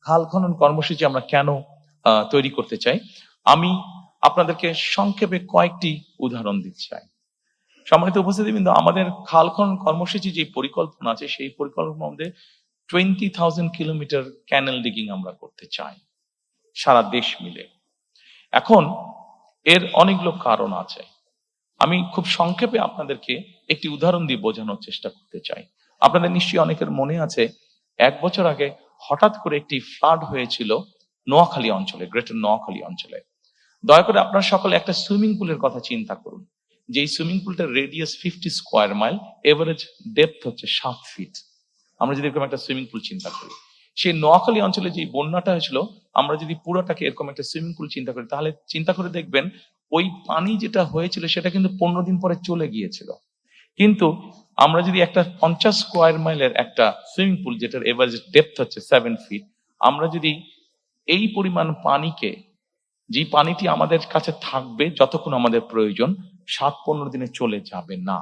খাল খনন কর্মসূচি আমরা কেন তৈরি করতে চাই, আমি আপনাদেরকে সংক্ষেপে কয়েকটি উদাহরণ দিতে চাই। সম্মানিত উপস্থিতিবৃন্দ, আমাদের খাল খনন কর্মসূচি যে পরিকল্পনা আছে, সেই পরিকল্পনার মধ্যে 20,000 কিলোমিটার ক্যানেল ডিগিং আমরা করতে চাই সারা দেশ মিলে। এখন এর অনেকগুলো কারণ আছে, আমি খুব সংক্ষেপে আপনাদেরকে একটি উদাহরণ দিয়ে বোঝানোর চেষ্টা করতে চাই। আপনাদের নিশ্চয়ই অনেকের মনে আছে, 1 বছর আগে হঠাৎ করে একটি ফ্লাড হয়েছিল নোয়াখালী অঞ্চলে, গ্রেটার নোয়াখালী অঞ্চলে। দয়া করে আপনারা সকলে একটা সুইমিং পুলের কথা চিন্তা করুন, যে এই সুইমিং পুলটার radius 50 square mile, average depth হচ্ছে 7 ফিট। আমরা যদি এরকম একটা সুইমিং পুল চিন্তা করি, সেই নোয়াখালী অঞ্চলে যে বন্যাটা হয়েছিল, আমরা যদি পুরোটাকে এরকম একটা সুইমিং পুল চিন্তা করি, তাহলে চিন্তা করে দেখবেন ওই পানি যেটা হয়েছিল সেটা কিন্তু 15 দিন পরে চলে গিয়েছিল। কিন্তু আমরা যদি একটা 50 স্কোয়ার মাইলের একটা সুইমিং পুল, যেটার এভারেজ ডেপথ হচ্ছে 7 ফিট, আমরা যদি এই পরিমাণ পানিকে, যে পানিটি আমাদের কাছে থাকবে যতক্ষণ আমাদের প্রয়োজন, 7-15 দিনে চলে যাবে না।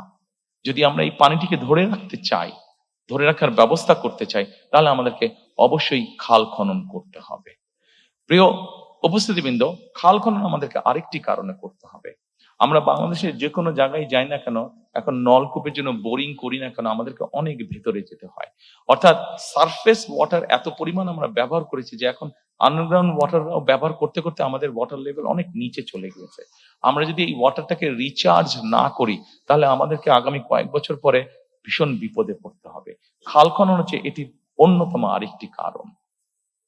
যদি আমরা এই পানিটিকে ধরে রাখতে চাই, ধরে রাখার ব্যবস্থা করতে চাই, তাহলে আমাদেরকে অবশ্যই খাল খনন করতে হবে। প্রিয় উপস্থিতিবৃন্দ, খাল খনন আমাদেরকে আরেকটি কারণে করতে হবে। আমরা বাংলাদেশের যে কোনো জায়গায় যাই না কেন, এখন নলকূপের জন্য বোরিং করি না কেন, আমাদেরকে অনেক ভেতরে যেতে হয়। অর্থাৎ সারফেস ওয়াটার এত পরিমাণ আমরা ব্যবহার করেছি যে এখন আন্ডারগ্রাউন্ড ওয়াটার ব্যবহার করতে করতে আমাদের ওয়াটার লেভেল অনেক নিচে চলে গিয়েছে। আমরা যদি এই ওয়াটারটাকে রিচার্জ না করি, তাহলে আমাদেরকে আগামী কয়েক বছর পরে ভীষণ বিপদে পড়তে হবে। খাল খনন হচ্ছে এটি অন্যতম আরেকটি কারণ।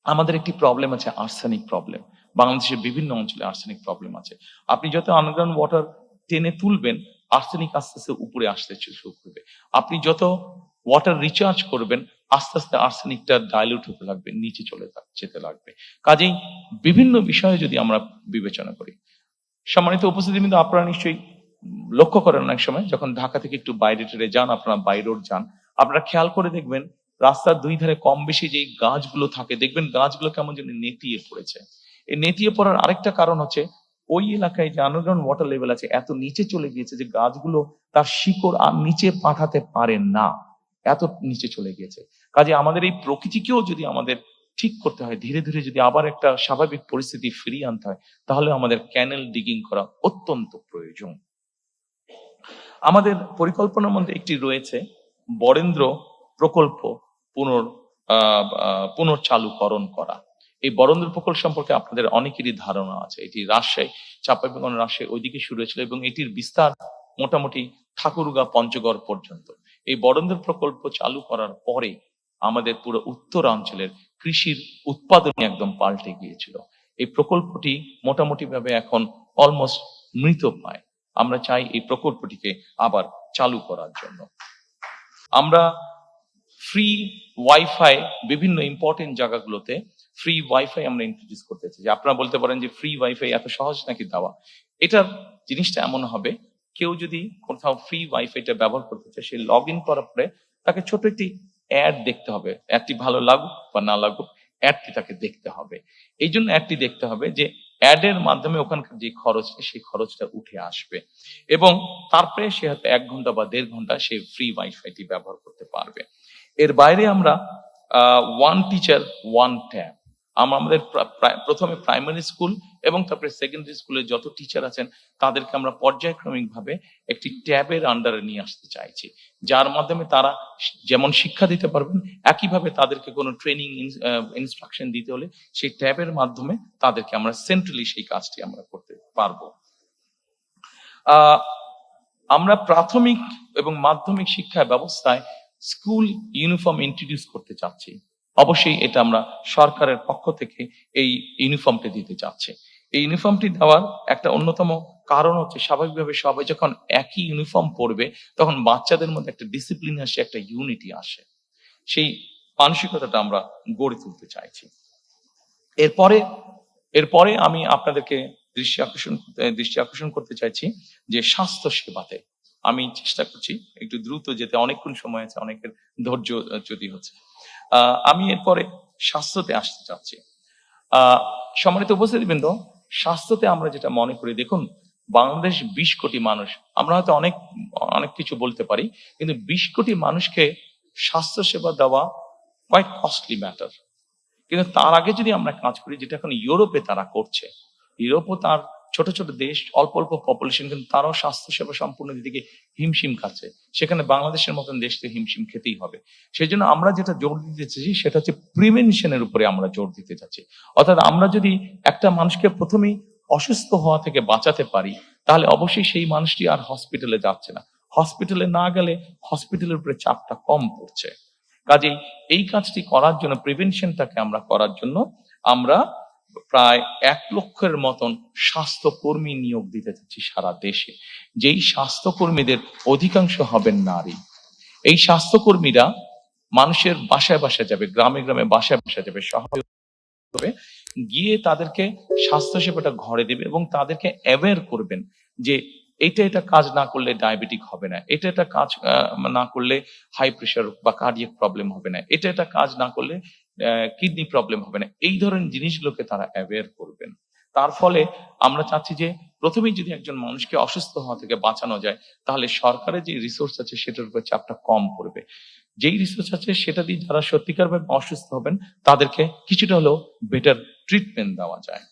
আমাদের একটি প্রবলেম আছে, আর্সেনিক প্রবলেম। বাংলাদেশের বিভিন্ন অঞ্চলে আর্সেনিক প্রবলেম আছে। আপনি যত আন্ডারগ্রাউন্ড ওয়াটার টেনে তুলবেন, আর্সেনিক আস্তে আস্তে উপরে আসতে শুরু করবে। আপনি যত ওয়াটার রিচার্জ করবেন, আস্তে আস্তে আর্সেনিকটা ডাইলিউট হতে লাগবে, নিচে চলে যেতে লাগবে। কাজেই বিভিন্ন বিষয়ে যদি আমরা বিবেচনা করি, সম্মানিত উপস্থিতি, কিন্তু আপনারা নিশ্চয়ই লক্ষ্য করেন অনেক সময় যখন ঢাকা থেকে একটু বাইরে টেরে যান, আপনারা বাই রোড যান, আপনারা খেয়াল করে দেখবেন রাস্তার দুই ধারে কম বেশি যে গাছগুলো থাকে, দেখবেন গাছগুলো কেমন যেন নেতিয়ে পড়েছে। এই নেতিয়ে পড়ার আরেকটা কারণ হচ্ছে ওই এলাকায় যে আন্ডারগ্রাউন্ড ওয়াটার লেভেল আছে এত নিচে চলে গিয়েছে যে গাছগুলো তার শিকড় আর নিচে পাঠাতে পারে না, এত নিচে চলে গিয়েছে। কাজে আমাদের এই প্রকৃতিকেও যদি আমাদের ঠিক করতে হয়, ধীরে ধীরে যদি আবার একটা স্বাভাবিক পরিস্থিতি ফিরিয়ে আনতে হয়, তাহলে আমাদের ক্যানেল ডিগিং করা অত্যন্ত প্রয়োজন। আমাদের পরিকল্পনার মধ্যে একটি রয়েছে বরেন্দ্র প্রকল্প পুনর্চালুকরণ করা। এই বরেন্দ্র প্রকল্প সম্পর্কে আপনাদের অনেকেরই ধারণা আছে। এটি রাজশাহী, চাঁপাইনবাবগঞ্জ, রাজশাহী ওইদিকে শুরু হয়েছিল এবং এটির বিস্তার মোটামুটি ঠাকুরগাঁ, পঞ্চগড় পর্যন্ত। এই বরেন্দ্র প্রকল্প চালু করার পরে আমাদের পুরো উত্তরাঞ্চলের কৃষির উৎপাদন একদম পাল্টে গিয়েছিল। এই প্রকল্পটি মোটামুটি ভাবে এখন অলমোস্ট মৃতপ্রায়। আমরা চাই এই প্রকল্পটিকে আবার চালু করার জন্য। আমরা ফ্রি ওয়াইফাই বিভিন্ন ইম্পর্টেন্ট জায়গাগুলোতে ফ্রি ওয়াইফাই আমরা ইন্ট্রোডিউস করতে চাই। আপনারা বলতে পারেন যে ফ্রি ওয়াইফাই এত সহজ নাকি দেওয়া? এটার জিনিসটা এমন হবে, কেউ যদি কোথাও ফ্রি ওয়াইফাইটা ব্যবহার করতে চায়, সে লগ ইন করার পরে তাকে ছোট একটি অ্যাড দেখতে হবে। অ্যাডটি ভালো লাগুক বা না লাগুক, অ্যাডটি তাকে দেখতে হবে। এই জন্য অ্যাডটি দেখতে হবে যে অ্যাডের মাধ্যমে ওখানকার যে খরচ, সেই খরচটা উঠে আসবে এবং তারপরে সে হয়তো 1 ঘন্টা বা 1.5 ঘন্টা সে ফ্রি ওয়াইফাইটি ব্যবহার করতে পারবে। এর বাইরে আমরা ওয়ান টিচার ওয়ান ট্যাব, আমাদের প্রথমে প্রাইমারি স্কুল এবং তারপরে সেকেন্ডারি স্কুলে যত টিচার আছেন তাদেরকে আমরা পর্যায়ক্রমিক ভাবে একটি ট্যাবের আন্ডারে নিয়ে আসতে চাইছি, যার মাধ্যমে তারা যেমন শিক্ষা দিতে পারবেন, একইভাবে তাদেরকে কোনো ট্রেনিং ইনস্ট্রাকশন দিতে হলে সেই ট্যাবের মাধ্যমে তাদেরকে আমরা সেন্ট্রালি সেই কাজটি আমরা করতে পারবো। আমরা প্রাথমিক এবং মাধ্যমিক শিক্ষা ব্যবস্থায় স্কুল ইউনিফর্ম ইন্ট্রোডিউস করতে চাচ্ছি। অবশ্যই এটা আমরা সরকারের পক্ষ থেকে এই ইউনিফর্মটি দিতে চাচ্ছি। এই ইউনিফর্মটি দেওয়ার একটা অন্যতম কারণ হচ্ছে, স্বাভাবিকভাবে সবাই যখন একই ইউনিফর্ম পরবে তখন বাচ্চাদের মধ্যে একটা ডিসিপ্লিন আসে, একটা ইউনিটি আসে। সেই মানসিকতাটা আমরা গড়ে তুলতে চাইছি। এরপরে আমি আপনাদেরকে দৃষ্টি আকর্ষণ করতে চাইছি যে স্বাস্থ্য সেবাতে আমি চেষ্টা করছি একটু দ্রুত যেতে, অনেকক্ষণ সময় আছে, অনেকের ধৈর্য চ্যুতি হচ্ছে। আমি এরপরে স্বাস্থ্যতে আসতে চাচ্ছি। সম্মানিত উপস্থিতিবৃন্দ, স্বাস্থ্যতে আমরা যেটা মনে করি, দেখুন বাংলাদেশ 20 কোটি মানুষ, আমরা হয়তো অনেক কিছু বলতে পারি, কিন্তু 20 কোটি মানুষকে স্বাস্থ্য সেবা দেওয়া কোয়াইট কস্টলি ম্যাটার। কিন্তু তার আগে যদি আমরা কাজ করি, যেটা এখন ইউরোপে তারা করছে, ইউরোপও তার ছোট ছোট দেশ, অল্প অল্প পপুলেশন, কিন্তু তারাও স্বাস্থ্যসেবা সম্পূর্ণ দিকে হিমশিম খাচ্ছে। সেখানে বাংলাদেশের মতন দেশ থেকে হিমশিম খেতেই হবে। সেই জন্য আমরা যেটা জোর দিতে চাইছি সেটা হচ্ছে প্রিভেনশনের উপরে আমরা জোর দিতে চাচ্ছি। অর্থাৎ আমরা যদি একটা মানুষকে প্রথমেই অসুস্থ হওয়া থেকে বাঁচাতে পারি, তাহলে অবশ্যই সেই মানুষটি আর হসপিটালে যাচ্ছে না। হসপিটালে না গেলে হসপিটালের উপরে চাপটা কম পড়ছে। কাজেই এই কাজটি করার জন্য, প্রিভেনশনটাকে আমরা করার জন্য আমরা প্রায় 1 লক্ষের মতন স্বাস্থ্যকর্মী নিয়োগ দিতে চাচ্ছি সারা দেশে, যেই স্বাস্থ্যকর্মীদের অধিকাংশ হবেন নারী। এই স্বাস্থ্যকর্মীরা মানুষের বাসায় বাসায় যাবে, গ্রামে গ্রামে বাসায় বাসায় যাবে, শহরে গিয়ে তাদেরকে স্বাস্থ্য সেবাটা ঘরে দেবে এবং তাদেরকে অ্যাওয়্যার করবেন যে এটা কাজ না করলে ডায়াবেটিক হবে না, এটা কাজ না করলে হাই প্রেশার বা কার্ডিয়াক প্রবলেম হবে না, এটা কাজ না করলে কিডনি প্রবলেম হবে না। এই ধরনের জিনিসগুলোকে তারা অ্যাওয়্যার করবেন। তার ফলে আমরা চাচ্ছি যে প্রথমেই যদি একজন মানুষকে অসুস্থ হওয়া থেকে বাঁচানো যায়, তাহলে সরকারের যে রিসোর্স আছে সেটার উপর চাপটা কম পড়বে। যেই রিসোর্স আছে সেটা দিয়ে যারা সত্যিকার ভাবে অসুস্থ হবেন তাদেরকে কিছুটা হলেও বেটার ট্রিটমেন্ট দেওয়া যায়।